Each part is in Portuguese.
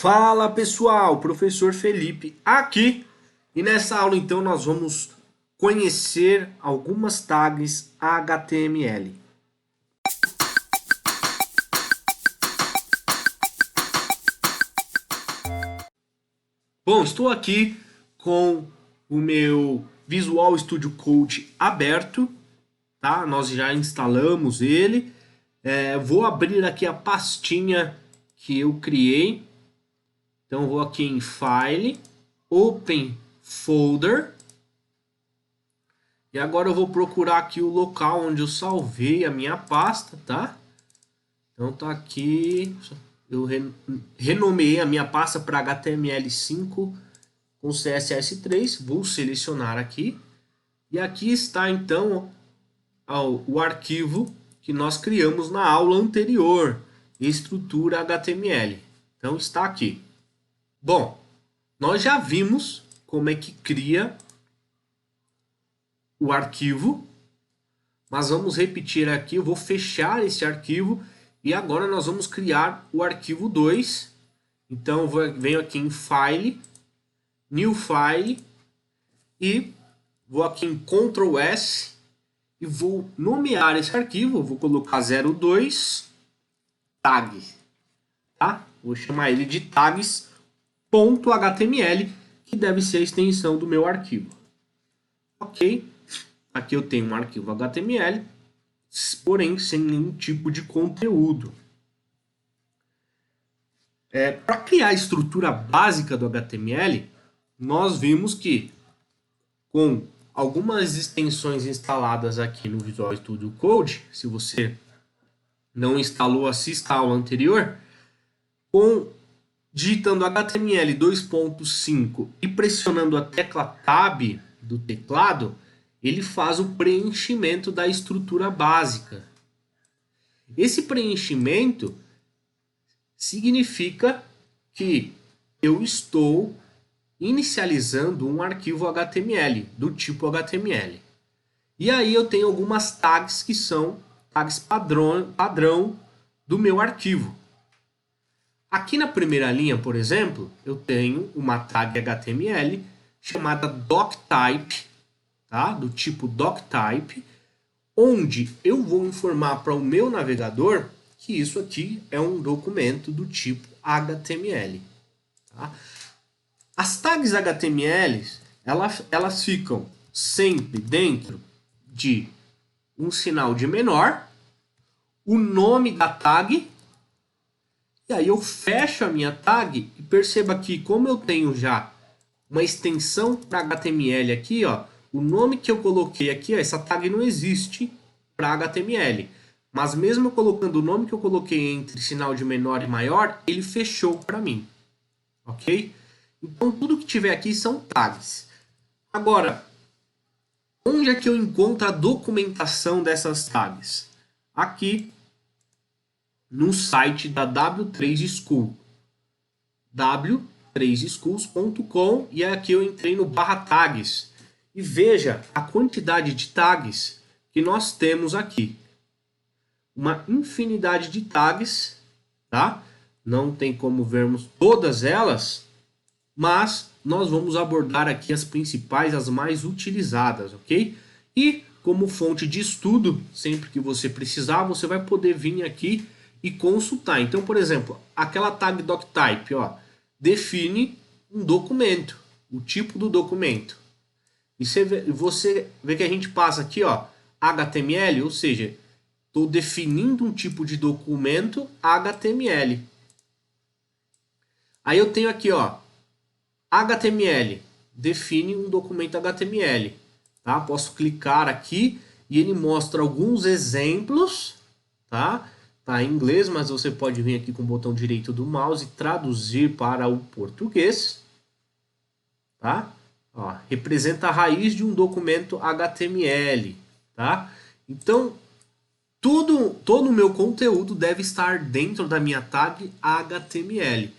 Fala pessoal, professor Felipe aqui e nessa aula então nós vamos conhecer algumas tags HTML. Bom, estou aqui com o meu Visual Studio Code aberto, tá? Nós já instalamos ele. Vou abrir aqui a pastinha que eu criei. Então vou aqui em File, Open Folder. E agora eu vou procurar aqui o local onde eu salvei a minha pasta, tá? Então tá aqui, eu renomeei a minha pasta para HTML5 com CSS3. Vou selecionar aqui. E aqui está então o arquivo que nós criamos na aula anterior, estrutura HTML. Então está aqui. Bom, nós já vimos como é que cria o arquivo, mas vamos repetir aqui. Eu vou fechar esse arquivo e agora nós vamos criar o arquivo 2. Então eu venho aqui em File, New File e vou aqui em Ctrl S e vou nomear esse arquivo. Eu vou colocar 02 tag, tá? Vou chamar ele de tags.html, que deve ser a extensão do meu arquivo. Ok, aqui eu tenho um arquivo HTML, porém sem nenhum tipo de conteúdo. Para criar a estrutura básica do HTML, nós vimos que com algumas extensões instaladas aqui no Visual Studio Code, se você não instalou, assista a aula anterior, digitando HTML 2.5 e pressionando a tecla Tab do teclado, ele faz o preenchimento da estrutura básica. Esse preenchimento significa que eu estou inicializando um arquivo HTML do tipo HTML. E aí eu tenho algumas tags que são tags padrão do meu arquivo. Aqui na primeira linha, por exemplo, eu tenho uma tag HTML chamada doctype, tá? Do tipo doctype, onde eu vou informar para o meu navegador que isso aqui é um documento do tipo HTML. Tá? As tags HTML, elas ficam sempre dentro de um sinal de menor, o nome da tag. E aí eu fecho a minha tag e perceba que como eu tenho já uma extensão para HTML aqui, ó, o nome que eu coloquei aqui, ó, essa tag não existe para HTML. Mas mesmo eu colocando o nome que eu coloquei entre sinal de menor e maior, ele fechou para mim. Ok? Então tudo que tiver aqui são tags. Agora, onde é que eu encontro a documentação dessas tags? Aqui no site da W3 School, w3schools.com, e aqui eu entrei no /tags e veja a quantidade de tags que nós temos aqui. Uma infinidade de tags, tá? Não tem como vermos todas elas, mas nós vamos abordar aqui as principais, as mais utilizadas, ok? E como fonte de estudo, sempre que você precisar, você vai poder vir aqui e consultar. Então, por exemplo, aquela tag doctype, ó, define um documento, o tipo do documento. E você vê que a gente passa aqui, ó, HTML, ou seja, estou definindo um tipo de documento HTML. Aí eu tenho aqui, ó, HTML, define um documento HTML. Tá? Posso clicar aqui e ele mostra alguns exemplos, tá? Tá em inglês, mas você pode vir aqui com o botão direito do mouse e traduzir para o português. Tá? Ó, representa a raiz de um documento HTML. Tá? Então, todo o meu conteúdo deve estar dentro da minha tag HTML.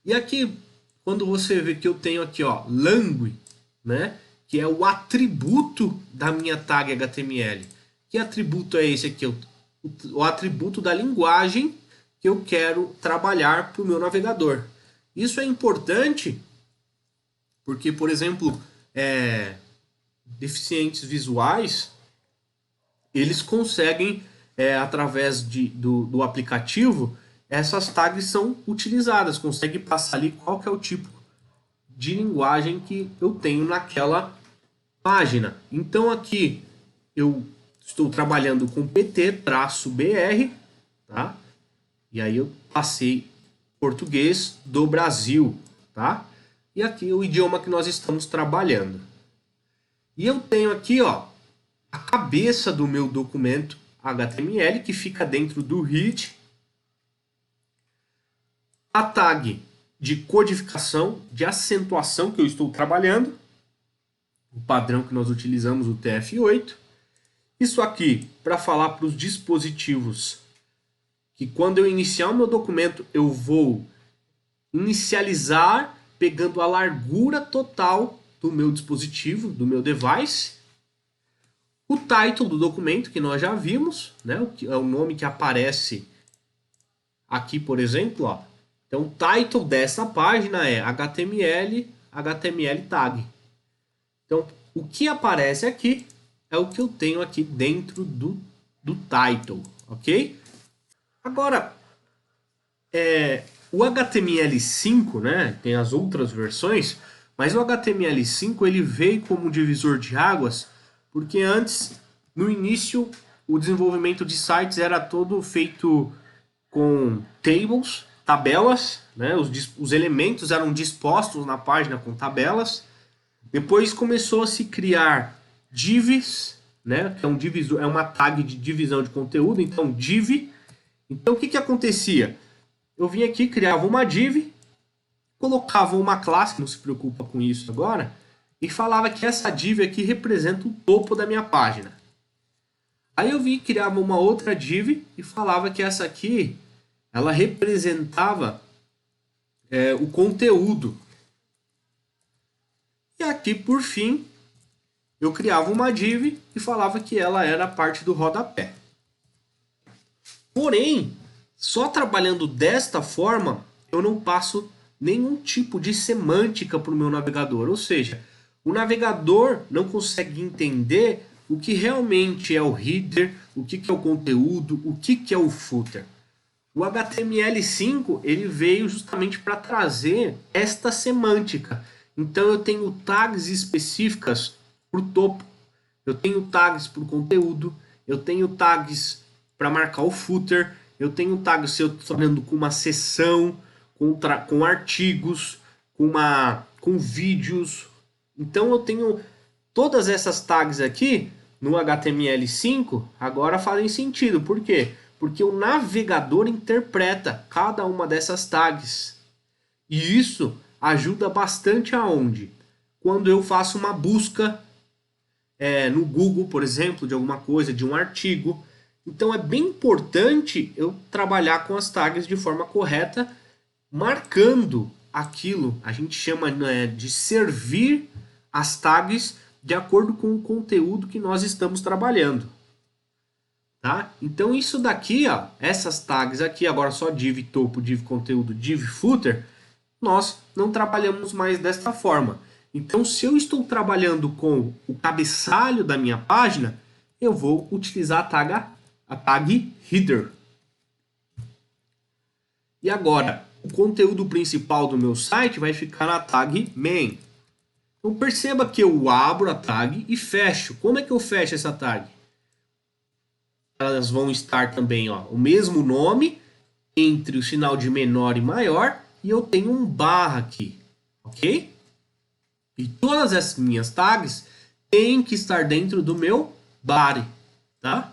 E aqui, quando você vê que eu tenho aqui, ó, language, né? Que é o atributo da minha tag HTML. Que atributo é esse aqui? O atributo da linguagem que eu quero trabalhar para o meu navegador. Isso é importante porque, por exemplo, deficientes visuais, eles conseguem, através do aplicativo, essas tags são utilizadas, consegue passar ali qual que é o tipo de linguagem que eu tenho naquela página. Então aqui eu estou trabalhando com PT-BR, tá? E aí eu passei português do Brasil, tá? E aqui o idioma que nós estamos trabalhando. E eu tenho aqui, ó, a cabeça do meu documento HTML que fica dentro do head, a tag de codificação, de acentuação que eu estou trabalhando, o padrão que nós utilizamos, o TF8. Isso aqui para falar para os dispositivos que quando eu iniciar o meu documento eu vou inicializar pegando a largura total do meu dispositivo, do meu device. O title do documento que nós já vimos, né? É o nome que aparece aqui, por exemplo, ó. Então, o title dessa página é HTML tag. Então, o que aparece aqui é o que eu tenho aqui dentro do title, ok? Agora, o HTML5, né, tem as outras versões, mas o HTML5 ele veio como divisor de águas, porque antes, no início, o desenvolvimento de sites era todo feito com tables, tabelas, né, os elementos eram dispostos na página com tabelas. Depois começou a se criar divs, né, que é um divisor, é uma tag de divisão de conteúdo, então div. Então o que acontecia? Eu vinha aqui, criava uma div, colocava uma classe, não se preocupa com isso agora, e falava que essa div aqui representa o topo da minha página. Aí eu vim, criava uma outra div e falava que essa aqui, ela representava o conteúdo. E aqui, por fim, eu criava uma div e falava que ela era parte do rodapé. Porém, só trabalhando desta forma, eu não passo nenhum tipo de semântica para o meu navegador. Ou seja, o navegador não consegue entender o que realmente é o header, o que é o conteúdo, o que é o footer. O HTML5 ele veio justamente para trazer esta semântica. Então eu tenho tags específicas para o topo, eu tenho tags para o conteúdo, eu tenho tags para marcar o footer, eu tenho tags se eu estou trabalhando com uma seção, com artigos, com vídeos. Então eu tenho todas essas tags aqui no HTML5 agora fazem sentido. Por quê? Porque o navegador interpreta cada uma dessas tags. E isso ajuda bastante aonde? Quando eu faço uma busca no Google, por exemplo, de alguma coisa, de um artigo. Então é bem importante eu trabalhar com as tags de forma correta, marcando aquilo, a gente chama de servir as tags de acordo com o conteúdo que nós estamos trabalhando. Tá? Então isso daqui, ó, essas tags aqui, agora só div topo, div conteúdo, div footer, nós não trabalhamos mais desta forma. Então se eu estou trabalhando com o cabeçalho da minha página, eu vou utilizar a tag header. E agora, o conteúdo principal do meu site vai ficar na tag main. Então perceba que eu abro a tag e fecho. Como é que eu fecho essa tag? Elas vão estar também, ó, o mesmo nome entre o sinal de menor e maior e eu tenho um barra aqui, ok? E todas as minhas tags têm que estar dentro do meu body, tá?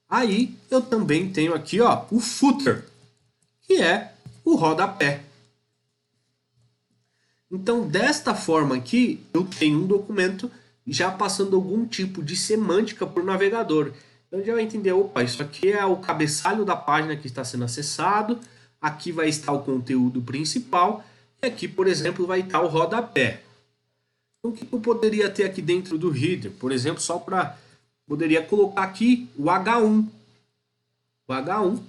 Aí eu também tenho aqui, ó, o footer, que é o rodapé. Então, desta forma aqui, eu tenho um documento já passando algum tipo de semântica para o navegador. Então já vai entender, opa, isso aqui é o cabeçalho da página que está sendo acessado, aqui vai estar o conteúdo principal, e aqui, por exemplo, vai estar o rodapé. Então, o que eu poderia ter aqui dentro do header? Por exemplo, só para... Poderia colocar aqui o H1. O H1,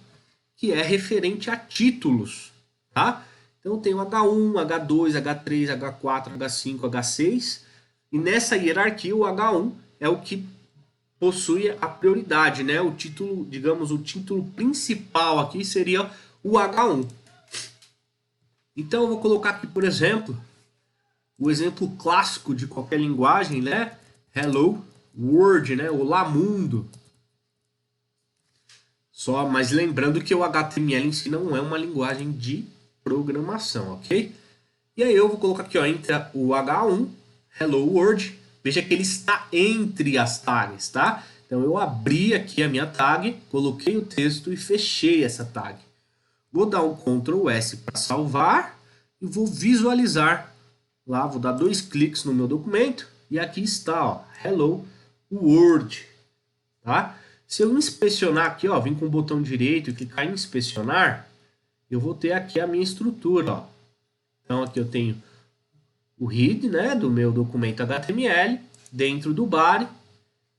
que é referente a títulos, tá? Então eu tenho H1, H2, H3, H4, H5, H6. E nessa hierarquia o H1 é o que possui a prioridade, né? O título, digamos, o título principal aqui seria o H1. Então eu vou colocar aqui, por exemplo, o exemplo clássico de qualquer linguagem, né? Hello World, né? Olá mundo. Só, mas lembrando que o HTML em si não é uma linguagem de programação, ok? E aí eu vou colocar aqui, ó, entre o H1, Hello World. Veja que ele está entre as tags, tá? Então eu abri aqui a minha tag, coloquei o texto e fechei essa tag. Vou dar um Ctrl S para salvar e vou visualizar. Lá vou dar 2 cliques no meu documento e aqui está, ó, Hello World, tá? Se eu inspecionar aqui, ó, vim com o botão direito e clicar em inspecionar, eu vou ter aqui a minha estrutura, ó. Então aqui eu tenho o head, né, do meu documento HTML, dentro do body,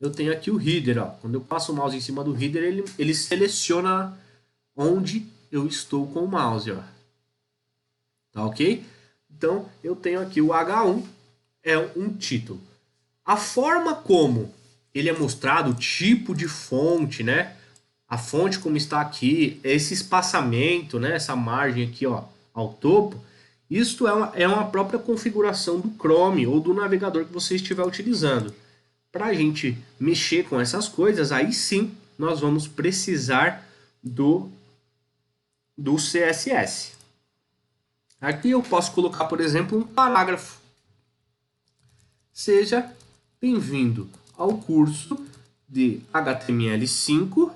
eu tenho aqui o header, ó. Quando eu passo o mouse em cima do header, ele seleciona onde eu estou com o mouse, ó. Tá ok? Então eu tenho aqui o H1, é um título. A forma como ele é mostrado, o tipo de fonte, né? A fonte como está aqui, esse espaçamento, né? Essa margem aqui, ó, ao topo, isto é uma própria configuração do Chrome ou do navegador que você estiver utilizando. Para a gente mexer com essas coisas, aí sim nós vamos precisar do CSS. Aqui eu posso colocar, por exemplo, um parágrafo. Seja bem-vindo ao curso de HTML5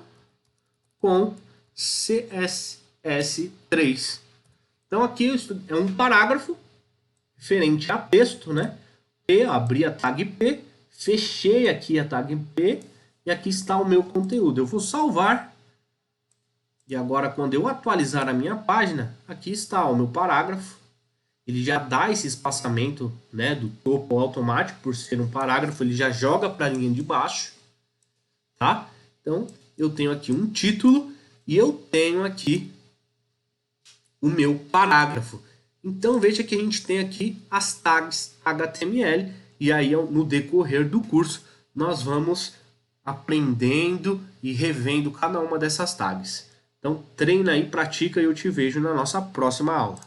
com CSS3. Então aqui é um parágrafo referente a texto, né? Eu abri a tag P, fechei aqui a tag P e aqui está o meu conteúdo. Eu vou salvar e agora quando eu atualizar a minha página, aqui está o meu parágrafo. Ele já dá esse espaçamento, né, do topo automático, por ser um parágrafo, ele já joga para a linha de baixo, tá? Então, eu tenho aqui um título e eu tenho aqui o meu parágrafo. Então, veja que a gente tem aqui as tags HTML e aí no decorrer do curso nós vamos aprendendo e revendo cada uma dessas tags. Então, treina aí, pratica e eu te vejo na nossa próxima aula.